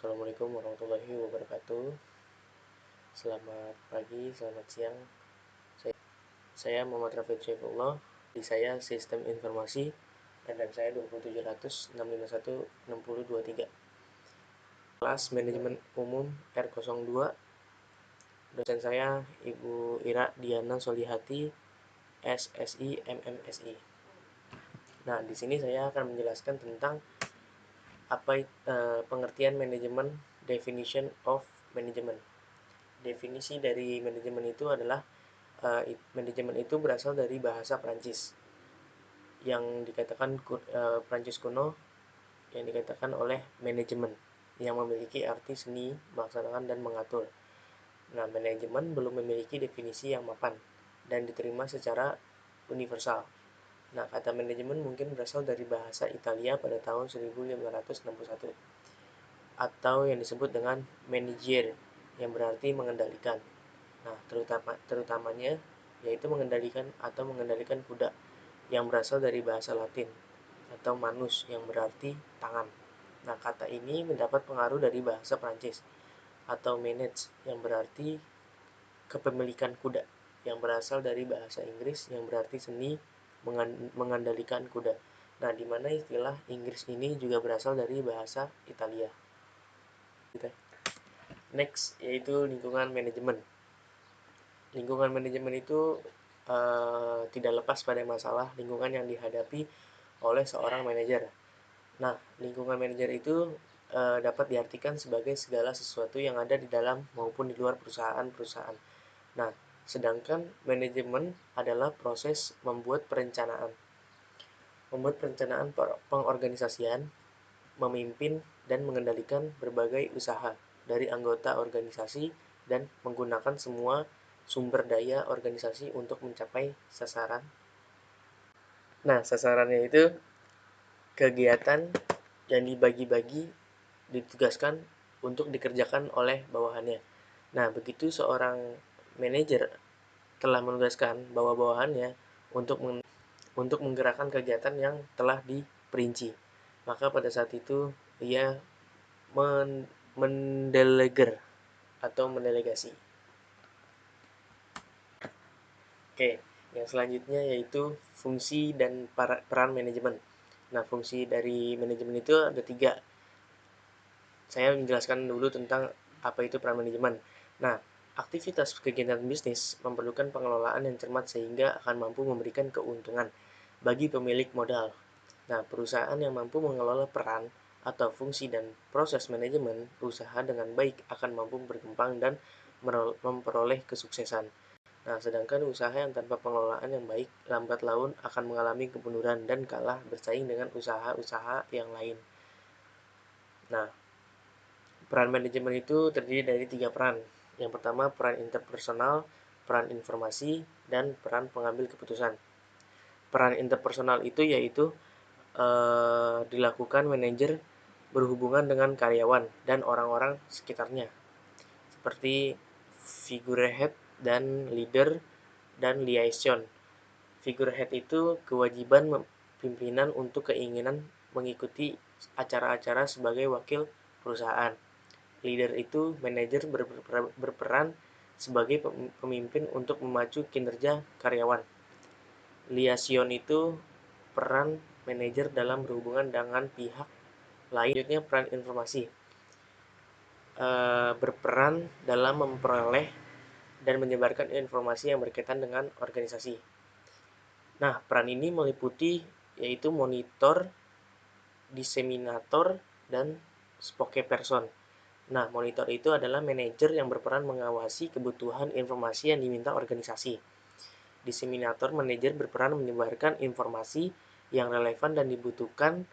Assalamualaikum warahmatullahi wabarakatuh. Selamat pagi, selamat siang. Saya Muhammad Rafiq Syaifullah. Di saya Sistem Informasi dan saya 2770065160223. Kelas Manajemen Umum R02. Dosen saya Ibu Ira Diana Solihati, SSI MMSI. Nah, di sini saya akan menjelaskan tentang pengertian manajemen, definition of management. Definisi dari manajemen itu adalah manajemen itu berasal dari bahasa Prancis yang dikatakan Prancis kuno yang dikatakan oleh manajemen yang memiliki arti seni, melaksanakan dan mengatur. Nah, manajemen belum memiliki definisi yang mapan dan diterima secara universal. Nah, kata manajemen mungkin berasal dari bahasa Italia pada tahun 1561 atau yang disebut dengan manager yang berarti mengendalikan. Nah, terutamanya yaitu mengendalikan kuda yang berasal dari bahasa Latin atau manus yang berarti tangan. Nah, kata ini mendapat pengaruh dari bahasa Prancis atau manage yang berarti kepemilikan kuda yang berasal dari bahasa Inggris yang berarti seni mengendalikan kuda. Nah, di mana istilah Inggris ini juga berasal dari bahasa Italia. Next, yaitu lingkungan manajemen. Lingkungan manajemen itu tidak lepas pada masalah lingkungan yang dihadapi oleh seorang manajer. Nah, lingkungan manajer itu dapat diartikan sebagai segala sesuatu yang ada di dalam maupun di luar perusahaan. Nah, sedangkan manajemen adalah proses membuat perencanaan pengorganisasian, memimpin dan mengendalikan berbagai usaha dari anggota organisasi dan menggunakan semua sumber daya organisasi untuk mencapai sasaran. Nah, sasarannya itu kegiatan yang ditugaskan untuk dikerjakan oleh bawahannya. Nah, begitu seorang manajer telah menugaskan bawahannya untuk menggerakkan kegiatan yang telah diperinci, maka pada saat itu ia mendeleger atau mendelegasi. Oke, yang selanjutnya yaitu fungsi dan peran manajemen. Nah, fungsi dari manajemen itu ada 3. Saya menjelaskan dulu tentang apa itu peran manajemen. Nah, aktivitas kegiatan bisnis memerlukan pengelolaan yang cermat sehingga akan mampu memberikan keuntungan bagi pemilik modal. Nah, perusahaan yang mampu mengelola peran atau fungsi dan proses manajemen usaha dengan baik akan mampu berkembang dan memperoleh kesuksesan. Nah, sedangkan usaha yang tanpa pengelolaan yang baik lambat laun akan mengalami kemunduran dan kalah bersaing dengan usaha-usaha yang lain. Nah, peran manajemen itu terdiri dari 3 peran. Yang pertama, peran interpersonal, peran informasi, dan peran pengambil keputusan. Peran interpersonal itu yaitu dilakukan manajer berhubungan dengan karyawan dan orang-orang sekitarnya, seperti figurehead dan leader dan liaison. Figurehead itu kewajiban pimpinan untuk keinginan mengikuti acara-acara sebagai wakil perusahaan. Leader itu manajer berperan sebagai pemimpin untuk memacu kinerja karyawan. Liaison itu peran manajer dalam berhubungan dengan pihak lain. Selanjutnya peran informasi, berperan dalam memperoleh dan menyebarkan informasi yang berkaitan dengan organisasi. Nah, peran ini meliputi yaitu monitor, diseminator, dan spokesperson. Nah, monitor itu adalah manajer yang berperan mengawasi kebutuhan informasi yang diminta organisasi. Diseminator manajer berperan menyebarkan informasi yang relevan dan dibutuhkan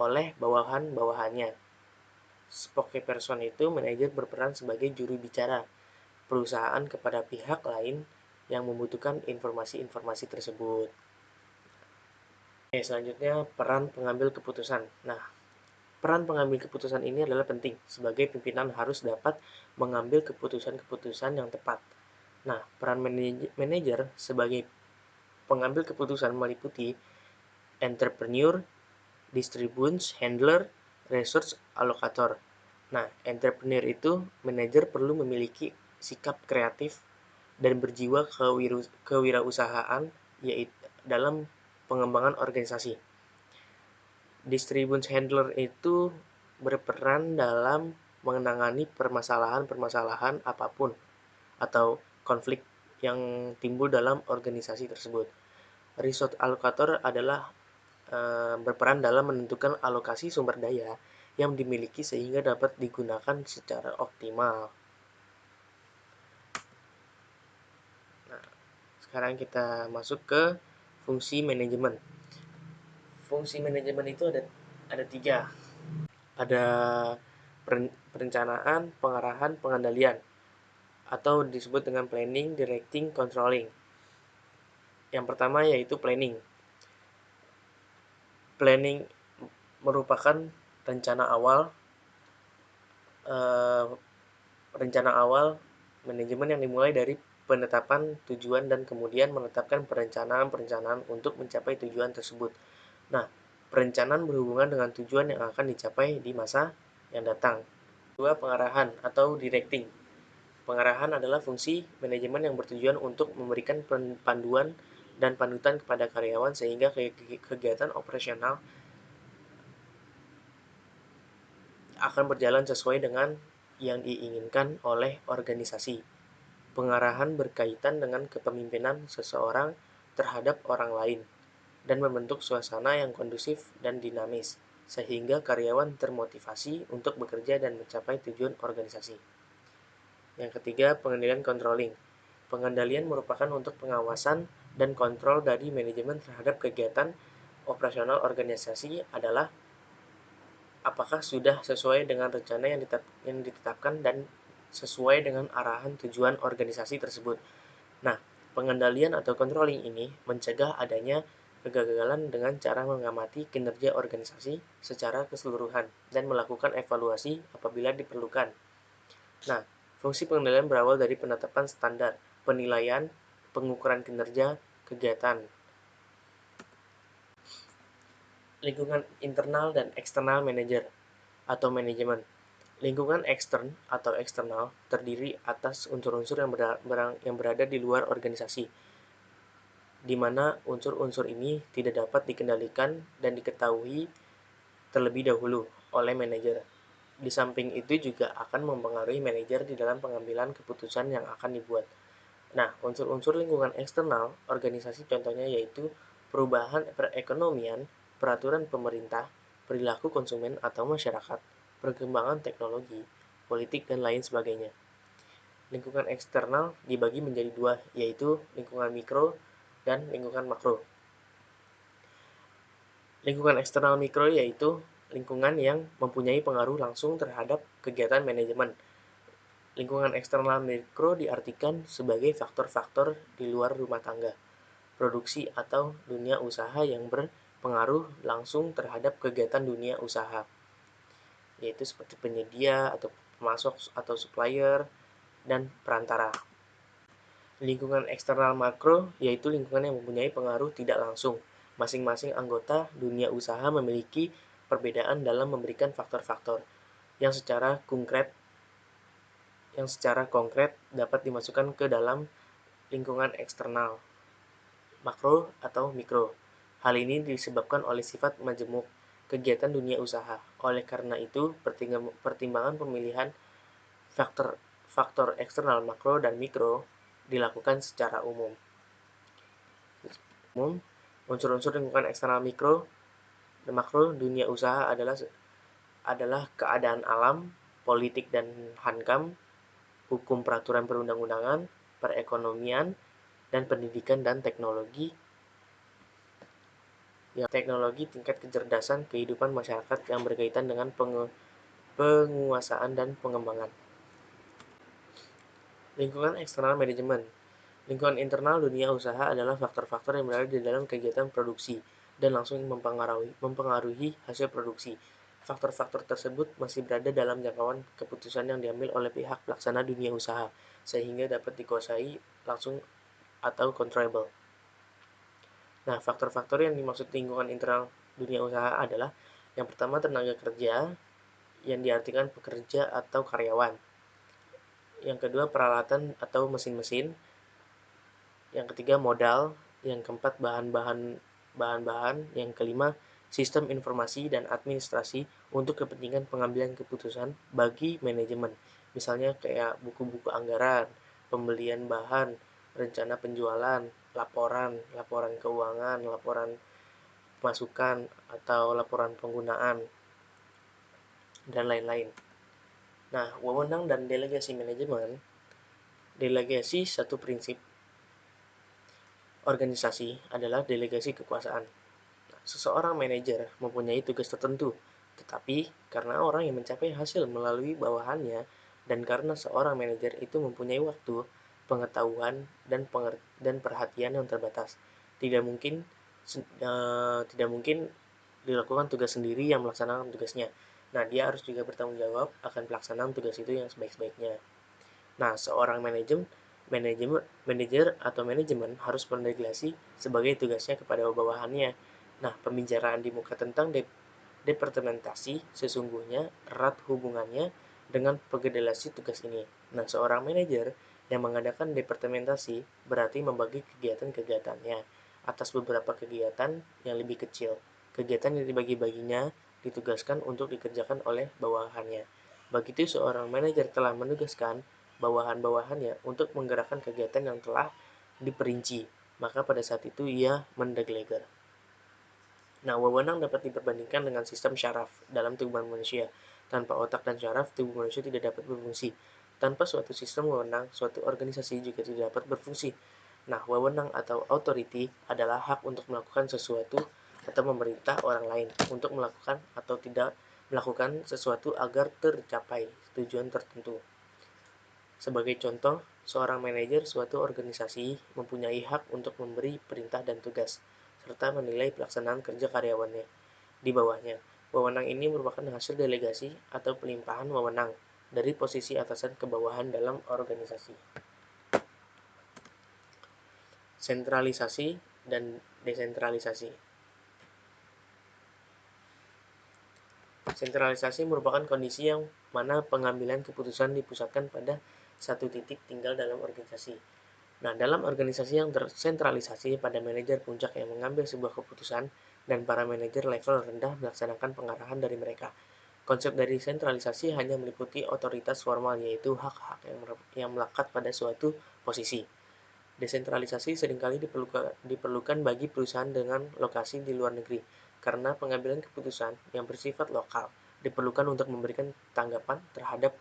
oleh bawahan-bawahannya. Spokesperson itu manajer berperan sebagai juru bicara perusahaan kepada pihak lain yang membutuhkan informasi-informasi tersebut. Oke, selanjutnya peran pengambil keputusan. Nah, peran pengambil keputusan ini adalah penting. Sebagai pimpinan harus dapat mengambil keputusan-keputusan yang tepat. Nah, peran manajer sebagai pengambil keputusan meliputi entrepreneur, distribution handler, resource allocator. Nah, entrepreneur itu manajer perlu memiliki sikap kreatif dan berjiwa kewirausahaan yaitu dalam pengembangan organisasi. Distribution handler itu berperan dalam menangani permasalahan-permasalahan apapun atau konflik yang timbul dalam organisasi tersebut. Resource allocator adalah berperan dalam menentukan alokasi sumber daya yang dimiliki sehingga dapat digunakan secara optimal. Nah, sekarang kita masuk ke fungsi manajemen. Fungsi manajemen itu ada 3. Ada perencanaan, pengarahan, pengendalian, atau disebut dengan planning, directing, controlling. Yang pertama yaitu planning. Planning merupakan rencana awal manajemen yang dimulai dari penetapan tujuan dan kemudian menetapkan perencanaan untuk mencapai tujuan tersebut. Nah, perencanaan berhubungan dengan tujuan yang akan dicapai di masa yang datang. 2. Pengarahan atau directing. Pengarahan adalah fungsi manajemen yang bertujuan untuk memberikan panduan dan panutan kepada karyawan sehingga kegiatan operasional akan berjalan sesuai dengan yang diinginkan oleh organisasi. Pengarahan berkaitan dengan kepemimpinan seseorang terhadap orang lain dan membentuk suasana yang kondusif dan dinamis, sehingga karyawan termotivasi untuk bekerja dan mencapai tujuan organisasi. Yang ketiga, pengendalian controlling. Pengendalian merupakan untuk pengawasan dan kontrol dari manajemen terhadap kegiatan operasional organisasi adalah apakah sudah sesuai dengan rencana yang ditetapkan dan sesuai dengan arahan tujuan organisasi tersebut. Nah, pengendalian atau controlling ini mencegah adanya kegagalan dengan cara mengamati kinerja organisasi secara keseluruhan dan melakukan evaluasi apabila diperlukan. Nah, fungsi pengendalian berawal dari penetapan standar, penilaian, pengukuran kinerja, kegiatan. Lingkungan internal dan eksternal manajer atau manajemen. Lingkungan ekstern atau eksternal terdiri atas unsur-unsur yang berada di luar organisasi, di mana unsur-unsur ini tidak dapat dikendalikan dan diketahui terlebih dahulu oleh manajer. Di samping itu juga akan mempengaruhi manajer di dalam pengambilan keputusan yang akan dibuat. Nah, unsur-unsur lingkungan eksternal organisasi contohnya yaitu perubahan perekonomian, peraturan pemerintah, perilaku konsumen atau masyarakat, perkembangan teknologi, politik, dan lain sebagainya. Lingkungan eksternal dibagi menjadi 2, yaitu lingkungan mikro dan lingkungan makro. Lingkungan eksternal mikro yaitu lingkungan yang mempunyai pengaruh langsung terhadap kegiatan manajemen. Lingkungan eksternal mikro diartikan sebagai faktor-faktor di luar rumah tangga, produksi atau dunia usaha yang berpengaruh langsung terhadap kegiatan dunia usaha, yaitu seperti penyedia atau pemasok atau supplier dan perantara. Lingkungan eksternal makro yaitu lingkungan yang mempunyai pengaruh tidak langsung. Masing-masing anggota dunia usaha memiliki perbedaan dalam memberikan faktor-faktor yang secara konkret dapat dimasukkan ke dalam lingkungan eksternal, makro atau mikro. Hal ini disebabkan oleh sifat majemuk kegiatan dunia usaha. Oleh karena itu, pertimbangan pemilihan faktor eksternal makro dan mikro dilakukan secara umum. Unsur-unsur lingkungan eksternal mikro dan makro dunia usaha adalah keadaan alam, politik dan hankam, hukum peraturan perundang-undangan, perekonomian, dan pendidikan dan teknologi, tingkat kecerdasan kehidupan masyarakat yang berkaitan dengan penguasaan dan pengembangan. Lingkungan eksternal manajemen. Lingkungan internal dunia usaha adalah faktor-faktor yang berada di dalam kegiatan produksi dan langsung mempengaruhi hasil produksi. Faktor-faktor tersebut masih berada dalam jangkauan keputusan yang diambil oleh pihak pelaksana dunia usaha, sehingga dapat dikuasai langsung atau controllable. Nah, faktor-faktor yang dimaksud lingkungan internal dunia usaha adalah yang pertama tenaga kerja, yang diartikan pekerja atau karyawan. Yang kedua, peralatan atau mesin-mesin. Yang ketiga, modal. Yang keempat, bahan-bahan. Yang kelima, sistem informasi dan administrasi untuk kepentingan pengambilan keputusan bagi manajemen. Misalnya kayak buku-buku anggaran, pembelian bahan, rencana penjualan, laporan keuangan, laporan masukan atau laporan penggunaan, dan lain-lain. Nah, wewenang dan delegasi manajemen. Delegasi satu prinsip organisasi adalah delegasi kekuasaan. Nah, seseorang manajer mempunyai tugas tertentu, tetapi karena orang yang mencapai hasil melalui bawahannya dan karena seorang manajer itu mempunyai waktu, pengetahuan, dan perhatian yang terbatas, tidak mungkin dilakukan tugas sendiri yang melaksanakan tugasnya. Nah, dia harus juga bertanggung jawab akan pelaksanaan tugas itu yang sebaik-baiknya. Nah, seorang manajer atau manajemen harus berdelegasi sebagai tugasnya kepada bawahannya. Nah, pembicaraan di muka tentang departementasi sesungguhnya erat hubungannya dengan pegedelasi tugas ini. Nah, seorang manajer yang mengadakan departementasi berarti membagi kegiatan-kegiatannya atas beberapa kegiatan yang lebih kecil. Kegiatan yang dibagi-baginya ditugaskan untuk dikerjakan oleh bawahannya. Begitu seorang manajer telah menugaskan bawahan-bawahannya untuk menggerakkan kegiatan yang telah diperinci, maka pada saat itu ia mendelegar. Nah, wewenang dapat diperbandingkan dengan sistem syaraf dalam tubuh manusia. Tanpa otak dan syaraf, tubuh manusia tidak dapat berfungsi. Tanpa suatu sistem wewenang, suatu organisasi juga tidak dapat berfungsi. Nah, wewenang atau authority adalah hak untuk melakukan sesuatu atau memerintah orang lain untuk melakukan atau tidak melakukan sesuatu agar tercapai tujuan tertentu. Sebagai contoh, seorang manajer suatu organisasi mempunyai hak untuk memberi perintah dan tugas, serta menilai pelaksanaan kerja karyawannya di bawahnya. Wewenang ini merupakan hasil delegasi atau pelimpahan wewenang dari posisi atasan ke bawahan dalam organisasi. Sentralisasi dan desentralisasi. Sentralisasi merupakan kondisi yang mana pengambilan keputusan dipusatkan pada satu titik tinggal dalam organisasi. Nah, dalam organisasi yang tersentralisasi, pada manajer puncak yang mengambil sebuah keputusan dan para manajer level rendah melaksanakan pengarahan dari mereka. Konsep dari sentralisasi hanya meliputi otoritas formal, yaitu hak-hak yang melekat pada suatu posisi. Desentralisasi seringkali diperlukan bagi perusahaan dengan lokasi di luar negeri, karena pengambilan keputusan yang bersifat lokal diperlukan untuk memberikan tanggapan terhadap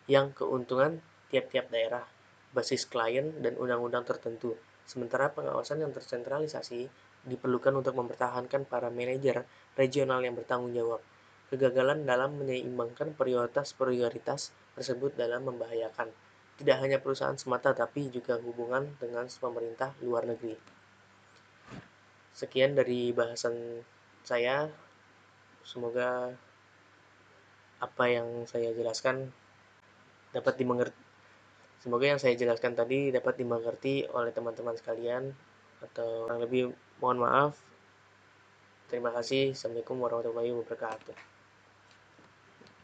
yang keuntungan tiap-tiap daerah, basis klien, dan undang-undang tertentu. Sementara pengawasan yang tersentralisasi diperlukan untuk mempertahankan para manajer regional yang bertanggung jawab. Kegagalan dalam menyeimbangkan prioritas-prioritas tersebut dalam membahayakan tidak hanya perusahaan semata, tapi juga hubungan dengan pemerintah luar negeri. Sekian dari bahasan saya. Semoga apa yang saya jelaskan dapat dimengerti. Semoga yang saya jelaskan tadi dapat dimengerti oleh teman-teman sekalian, atau kurang lebih mohon maaf. Terima kasih. Assalamualaikum warahmatullahi wabarakatuh.